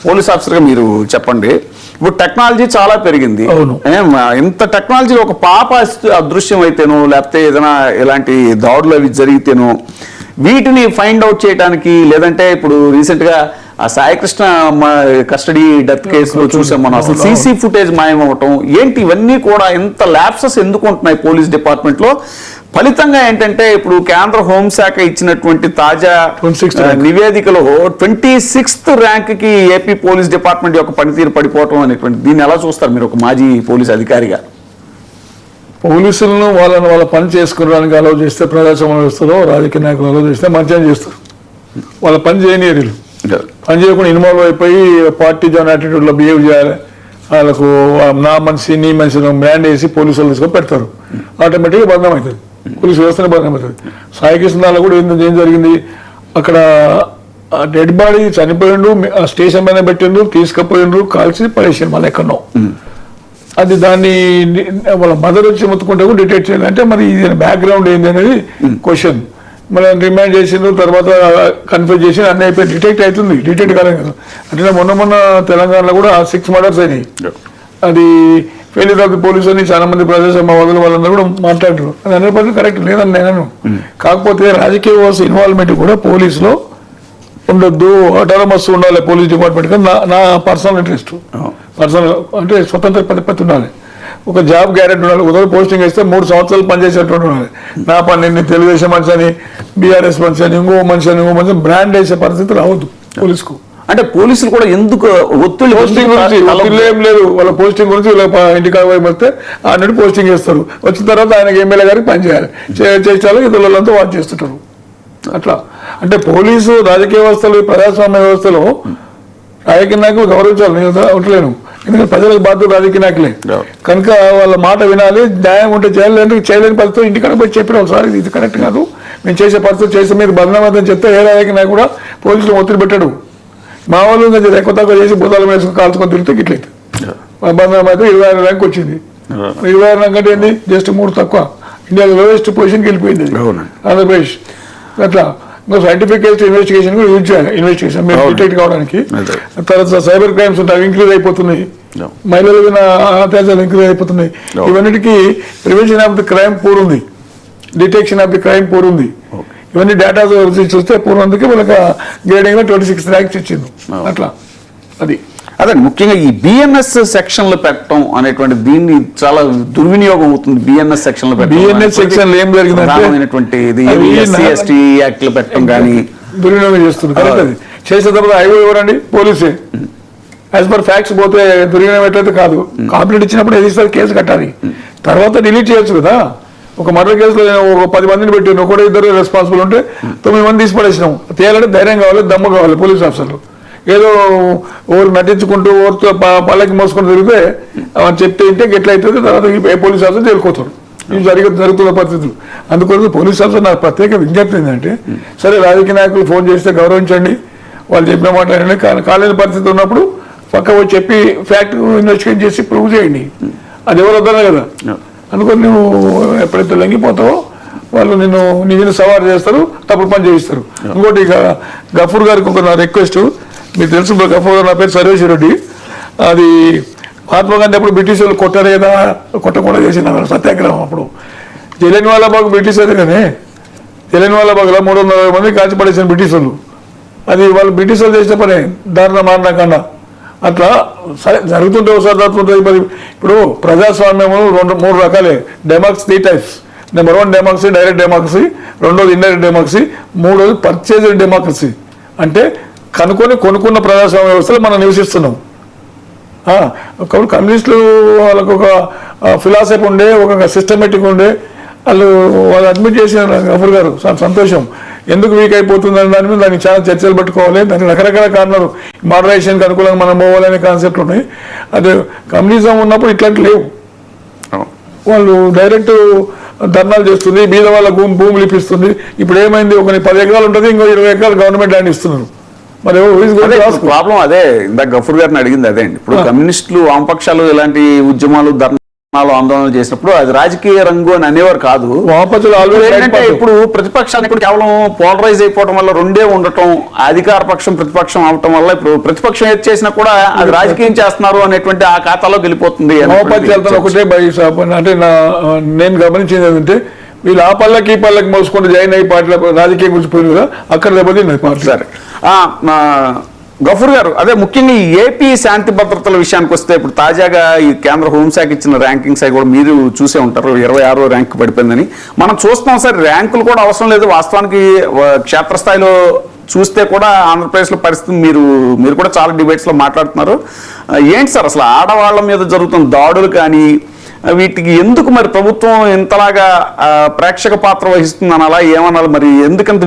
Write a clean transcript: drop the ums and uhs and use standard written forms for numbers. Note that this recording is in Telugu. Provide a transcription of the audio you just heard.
పోలీస్ ఆఫీసర్గా మీరు చెప్పండి. ఇప్పుడు టెక్నాలజీ చాలా పెరిగింది. ఇంత టెక్నాలజీ ఒక పాప అదృశ్యం అయితేనో లేకపోతే ఏదైనా ఇలాంటి దాడులు అవి జరిగితేనో వీటిని ఫైండ్ అవుట్ చేయడానికి, లేదంటే ఇప్పుడు రీసెంట్గా ఆ సాయికృష్ణ కస్టడీ డెత్ కేసులో చూసాం మనం, అసలు సీసీ ఫుటేజ్ మాయమవటం ఏంటి, ఇవన్నీ కూడా ఎంత ల్యాప్సెస్ ఎందుకు ఉంటున్నాయి పోలీస్ డిపార్ట్మెంట్లో. ఫలితంగా ఏంటంటే ఇప్పుడు కేంద్ర హోంశాఖ ఇచ్చినటువంటి తాజా నివేదికలో 26th ర్యాంక్కి ఏపీ పోలీస్ డిపార్ట్మెంట్ యొక్క పనితీరు పడిపోవటం అనేటువంటి, దీన్ని ఎలా చూస్తారు మీరు ఒక మాజీ పోలీస్ అధికారిగా? పోలీసులను వాళ్ళ పని చేసుకోవడానికి అలౌ చేస్తే, ప్రజాస్వామ్య వ్యవస్థలో రాజకీయ నాయకులు అలౌ చేస్తే మంచిగా చేస్తారు. వాళ్ళ పని చేయనీరు, పని చేయకుండా ఇన్వాల్వ్ అయిపోయి పార్టీ జాన్ యాటిట్యూడ్లో బిహేవ్ చేయాలి. వాళ్ళకు నా మనిషి నీ మనిషిని బ్రాండ్ వేసి పోలీసులు తీసుకొని పెడతారు. ఆటోమేటిక్గా బదనాం అవుతుంది, పోలీసు వ్యవస్థనే బదనాం అవుతుంది. సాయికృష్ణలో కూడా ఏం జరిగింది, అక్కడ డెడ్ బాడీ చనిపోయిండు, స్టేషన్ పైన పెట్టిండ్రు, తీసుకుపోయిండ్రు, కాల్చి పడేసారు మళ్ళీ ఎక్కడో. అది దాన్ని వాళ్ళ మదర్ వచ్చి మొత్తుకుంటే కూడా డిటెక్ట్ చేయాలి. అంటే మరి ఇది బ్యాక్గ్రౌండ్ ఏంది అనేది క్వశ్చన్. మళ్ళీ రిమాండ్ చేసిండ్రు, తర్వాత కన్ఫ్యూజ్ చేసి అన్నీ అయిపోయి డిటెక్ట్ అవుతుంది, డిటెక్ట్ కాలేదు కదా. అంటే మొన్న తెలంగాణలో కూడా 6 మర్డర్స్ అయినాయి. అది ఫెయిల్యూర్ ఆఫ్ ది పోలీసు అని చాలా మంది ప్రజాస్వామ్యవాదులు వాళ్ళందరూ కూడా మాట్లాడారు. అది 100% కరెక్ట్ లేదని నేను. కాకపోతే రాజకీయ వ్యవస్థ ఇన్వాల్వ్మెంట్ కూడా పోలీసులో ఉండొద్దు, అటానమస్ ఉండాలి పోలీస్ డిపార్ట్మెంట్. కానీ నా పర్సనల్ ఇంట్రెస్ట్, పర్సనల్ అంటే స్వతంత్ర ప్రతిపత్తి ఉండాలి. ఒక జాబ్ గ్యారెంటీ ఉండాలి. ఉదయం పోస్టింగ్ వేస్తే 3 సంవత్సరాలు పనిచేసేటువంటి ఉండాలి. నా పని నేను తెలుగుదేశం మనిషి అని, బీఆర్ఎస్ మనిషి అని, ఇంకో మనిషి బ్రాండ్ వేసే పరిస్థితి రావద్దు పోలీసుకు. అంటే పోలీసులు కూడా ఎందుకు ఒత్తిడి, పోస్టింగ్ గురించి ఏం లేదు, వాళ్ళ పోస్టింగ్ గురించి ఇంటికి వస్తే ఆల్రెడీ పోస్టింగ్ చేస్తారు. వచ్చిన తర్వాత ఆయనకి ఎమ్మెల్యే గారికి పని చేయాలి, చేయించాలి, ఇతరులంతా వాచ్ చేస్తుంటారు. అట్లా అంటే పోలీసు రాజకీయ వ్యవస్థలు, ప్రజాస్వామ్య వ్యవస్థలో రాజకీయ నాయకులు గౌరవించాలి. నేను ఉండలేను, ఎందుకంటే ప్రజలకు బాధ్యత రాజకీయ నాయకులే కనుక వాళ్ళ మాట వినాలి. న్యాయం ఉంటే చేయలేని పరిస్థితి ఇంటికన్నా పోయి చెప్పిన ఒకసారి ఇది కరెక్ట్ కాదు, మేము చేసే పరిస్థితి చేస్తే మీరు బదనామని చెప్తే ఏ రాజకీయ నాయకు కూడా పోలీసులు ఒత్తిడి పెట్టాడు. మా వాళ్ళు ఎక్కువ తక్కువ చేసి భూతాలు వేసుకుని కాల్చుకొని తిరిగితే ఇట్లయితే బదనామా అయితే 26 ర్యాంక్ వచ్చింది. 26 ర్యాంక్ అంటే ఏంటి, జస్ట్ 3 తక్కువ. ఇండియాలో లోయెస్ట్ పొజిషన్కి వెళ్ళిపోయింది ఆంధ్రప్రదేశ్. అట్లా ఇంకో సైంటిఫిక్ ఇన్వెస్టిగేషన్ కూడా యూజ్ చేయాలి, ఇన్వెస్టిగేషన్ మీరు డిటెక్ట్ కావడానికి. తర్వాత సైబర్ క్రైమ్స్ ఉంటాయి, ఇంక్రీజ్ అయిపోతున్నాయి. మహిళల మీద అత్యాచారాలు ఇంక్రీజ్ అయిపోతున్నాయి. ఇవన్నిటికీ prevention of the crime poor ఉంది, detection of the crime poor ఉంది. ఇవన్నీ డేటా చూస్తే పూర్వందుకే మనకు గ్రేడింగ్ లో 26 ర్యాంక్స్ ఇచ్చింది. అట్లా అది అదే ముఖ్యంగా ఈ బిఎన్ఎస్ సెక్షన్లు పెట్టడం అనేటువంటి దీన్ని చాలా దుర్వినియోగం అవుతుంది. బిఎన్ఎస్ సెక్షన్లు బిఎన్ఎస్ సెక్షన్ ఏం జరిగిందంటే ఎస్టీ యాక్ట్లు పెట్టడం కానీ దుర్వినియోగం చేస్తుంది. కరెక్ట్, అది చేసిన తర్వాత ఐఓ ఎవరండి, పోలీసే. యాజ్ పర్ ఫ్యాక్ట్స్ పోతే దుర్వినియోగం ఎట్లయితే కాదు. కంప్లైంట్ ఇచ్చినప్పుడు ఏది ఇస్తారు, కేసు కట్టాలి, తర్వాత డిలీట్ చేయొచ్చు కదా. ఒక మర్డర్ కేసులో ఒక 10 మందిని పెట్టి 1-2 రెస్పాన్సిబుల్ ఉంటే 9 మంది తీసి పడేసినాం. తేయాలంటే ధైర్యం కావాలి, దమ్ము కావాలి పోలీస్ ఆఫీసర్లు. ఏదో ఓరు నటించుకుంటూ ఓరితో పళ్ళకి మోసుకొని తిరిగితే చెప్తే ఇంటే ఎట్లయితుంది, తర్వాత ఏ పోలీస్ ఆఫీసర్ తేలుకోతారు. ఇవి జరుగుతున్న పరిస్థితులు. అందుకోసం పోలీస్ ఆఫీసర్ నాకు ప్రత్యేక విజ్ఞప్తి ఏంటంటే, సరే రాజకీయ నాయకులు ఫోన్ చేస్తే గౌరవించండి, వాళ్ళు చెప్పిన మాట్లాడండి. కాలేని పరిస్థితి ఉన్నప్పుడు పక్క వచ్చి చెప్పి ఫ్యాక్ట్ ఇన్వెస్టిగేట్ చేసి ప్రూవ్ చేయండి. అది ఎవరు వద్దనే కదా. అందుకని నువ్వు ఎప్పుడైతే లొంగిపోతావో వాళ్ళు నీ మీద సవారు చేస్తారు, తప్పుడు పని చేయిస్తారు. ఇంకోటి ఇక గఫూర్ గారికి ఒక నా రిక్వెస్ట్, మీకు తెలుసు గఫూర్ గారు, నా పేరు సర్వేశ్వర రెడ్డి. అది మహాత్మా గాంధీ అప్పుడు బ్రిటిష్ వాళ్ళు కొట్టారు కదా, కొట్టకుండా చేసిన సత్యాగ్రహం. అప్పుడు జలియన్వాలా బాగ్ బ్రిటిష్ అదే కానీ, జలియన్వాలా బాగ్లో 340 మంది కాల్చిపడేసిన బ్రిటిష్ వాళ్ళు. అది వాళ్ళు బ్రిటిష్ వాళ్ళు చేసిన పని, దారుణ మారణ కన్నా. అట్లా సరే జరుగుతుంటే ఒకసారి జరుగుతుంటుంది. మరి ఇప్పుడు ప్రజాస్వామ్యము 3 రకాలే, democracy 3 types. Number 1 democracy, direct democracy. 2వది ఇండైరెక్ట్ డెమోక్రసీ. 3వది పర్చేజ్డ్ డెమోక్రసీ. అంటే కొనుక్కున్న ప్రజాస్వామ్య వ్యవస్థలో మనం నివసిస్తున్నాం. కాబట్టి కమ్యూనిస్టులు వాళ్ళకు ఒక ఫిలాసఫీ ఉండే, ఒక సిస్టమేటిక్ ఉండే, వాళ్ళు అడ్మిట్ చేసిన గఫూర్ గారు, చాలా సంతోషం. ఎందుకు వీక్ అయిపోతుందని దాని మీద దానికి చాలా చర్చలు పెట్టుకోవాలి. దానికి రకరకాల కారణాలు, మోడరేషన్కి అనుకూలంగా మనం పోవాలనే కాన్సెప్ట్లు ఉన్నాయి. అదే కమ్యూనిజం ఉన్నప్పుడు ఇట్లాంటి లేవు. వాళ్ళు డైరెక్ట్ ధర్నాలు చేస్తుంది, బీద వాళ్ళ భూములు ఇప్పిస్తుంది. ఇప్పుడు ఏమైంది, ఒక 10 ఎకరాలు ఉంటుంది, ఇంకో 20 ఎకరాలు గవర్నమెంట్ ల్యాండ్ ఇస్తున్నారు. మరి ప్రాబ్లం అదే. ఇందాక గఫూర్ గారిని అడిగింది అదే అండి. ఇప్పుడు కమ్యూనిస్టులు, వామపక్షాలు ఇలాంటి ఉద్యమాలు, ధర్నా ఆందోళన చేసినప్పుడు అది రాజకీయ రంగు అని అనేవారు కాదు. వామపక్షులు always right ఏంటంటే party. ఇప్పుడు ప్రతిపక్షానికి కూడా కేవలం పోలరైజ్ అయిపోవడం వల్ల రెండే ఉండటం, అధికార పక్షం ప్రతిపక్షం అవటం వల్ల ఇప్పుడు ప్రతిపక్షం ఏది చేసినా కూడా అది రాజకీయం చేస్తున్నారు అనేటువంటి ఆ ఖాతాలోకి వెళ్ళిపోతుంది. వామపక్ష వెళ్తాను ఒకటే అంటే నేను గమనించింది ఏంటంటే వీళ్ళు ఆ పళ్ళకి ఈ పళ్ళకి మోసుకుంటూ జాయిన్ అయ్యి పార్టీల రాజకీయం గురించి పోయిన కదా అక్కడ దెబ్బతిన్నది పార్టీ. సరే గఫూర్ గారు, అదే ముఖ్యంగా ఈ ఏపీ శాంతి భద్రతల విషయానికి వస్తే ఇప్పుడు తాజాగా ఈ కేంద్ర హోంశాఖ ఇచ్చిన ర్యాంకింగ్స్ అవి కూడా మీరు చూసే ఉంటారు, 26వ ర్యాంక్ పడిపోయిందని మనం చూస్తున్నాం. సార్ ర్యాంకులు కూడా అవసరం లేదు వాస్తవానికి, క్షేత్రస్థాయిలో చూస్తే కూడా ఆంధ్రప్రదేశ్లో పరిస్థితి మీరు కూడా చాలా డిబేట్స్లో మాట్లాడుతున్నారు. ఏంటి సార్ అసలు ఆడవాళ్ళ మీద జరుగుతున్న దాడులు కానీ వీటికి ఎందుకు మరి ప్రభుత్వం ఇంతలాగా ప్రేక్షక పాత్ర వహిస్తుంది అనాలా ఏమనాలి, మరి ఎందుకంత